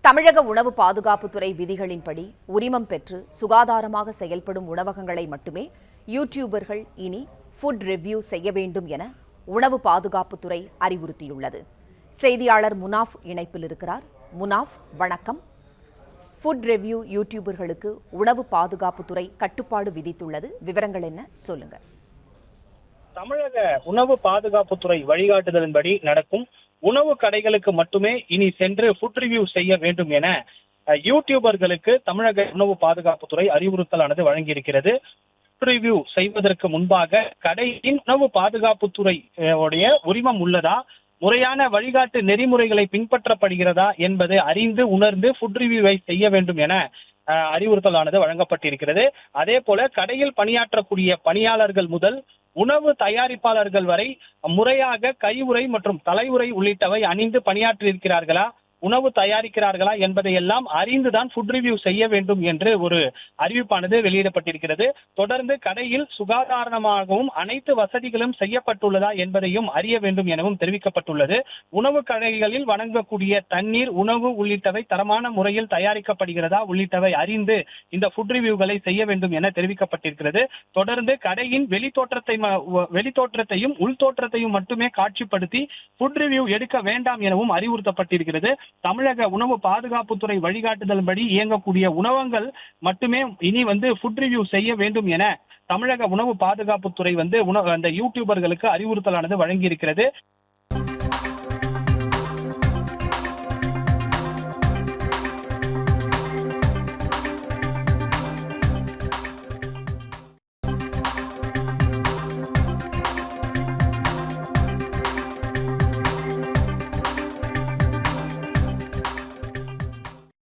தமிழக உணவு பாதுகாப்புத்துறை விதிகளின்படி உரிமம் பெற்று சுகாதாரமாக செயல்படும் உணவகங்களை மட்டுமே யூடியூபர்கள் இனி ஃபுட் ரிவ்யூ செய்ய வேண்டும் என உணவு பாதுகாப்புத்துறை அறிவுறுத்தியுள்ளது. செய்தியாளர் முனாஃப் இணைப்பில் இருக்கிறார். முனாஃப், வணக்கம். ஃபுட் ரிவ்யூ யூடியூபர்களுக்கு உணவு பாதுகாப்புத்துறை கட்டுப்பாடு விதித்துள்ளது. விவரங்கள் என்ன, சொல்லுங்க. தமிழக உணவு பாதுகாப்புத்துறை வழிகாட்டுதலின்படி நடக்கும் உணவு கடைகளுக்கு மட்டுமே இனி சென்று ஃபுட் ரிவ்யூ செய்ய வேண்டும் என யூடியூபர்களுக்கு தமிழக உணவு பாதுகாப்புத்துறை அறிவுறுத்தலானது வழங்கியிருக்கிறது. ஃபுட் ரிவ்யூ செய்வதற்கு முன்பாக கடையின் உணவு பாதுகாப்புத்துறை உரிமம் உள்ளதா, முறையான வழிகாட்டு நெறிமுறைகளை பின்பற்றப்படுகிறதா என்பதை அறிந்து உணர்ந்து ஃபுட் ரிவ்யூவை செய்ய வேண்டும் என அறிவுறுத்தலானது வழங்கப்பட்டிருக்கிறது. அதே போல கடையில் பணியாற்றக்கூடிய பணியாளர்கள் முதல் உணவு தயாரிப்பாளர்கள் வரை முறையாக கையுறை மற்றும் தலையுறை உள்ளிட்டவை அணிந்து பணியாற்றியிருக்கிறார்களா, உணவு தயாரிக்கிறார்களா என்பதையெல்லாம் அறிந்துதான் ஃபுட் ரிவ்யூ செய்ய வேண்டும் என்று ஒரு அறிவிப்பானது வெளியிடப்பட்டிருக்கிறது. தொடர்ந்து கடையில் சுகாதாரமாகவும் அனைத்து வசதிகளும் செய்யப்பட்டுள்ளதா என்பதையும் அறிய வேண்டும் எனவும் தெரிவிக்கப்பட்டுள்ளது. உணவு கடைகளில் வழங்கக்கூடிய தண்ணீர், உணவு உள்ளிட்டவை தரமான முறையில் தயாரிக்கப்படுகிறதா உள்ளிட்டவை அறிந்து இந்த ஃபுட் ரிவ்யூகளை செய்ய வேண்டும் என தெரிவிக்கப்பட்டிருக்கிறது. தொடர்ந்து கடையின் வெளித்தோற்றத்தையும் உள்தோற்றத்தையும் மட்டுமே காட்சிப்படுத்தி ஃபுட் ரிவ்யூ எடுக்க வேண்டாம் எனவும் அறிவுறுத்தப்பட்டிருக்கிறது. தமிழக உணவு பாதுகாப்புத்துறை வழிகாட்டுதல்படி இயங்கக்கூடிய உணவகங்கள் மட்டுமே இனி ஃபுட் ரிவ்யூ செய்ய வேண்டும் என தமிழக உணவு பாதுகாப்புத்துறை அந்த யூடியூபர்களுக்கு அறிவுறுத்தலானது வழங்கியிருக்கிறது.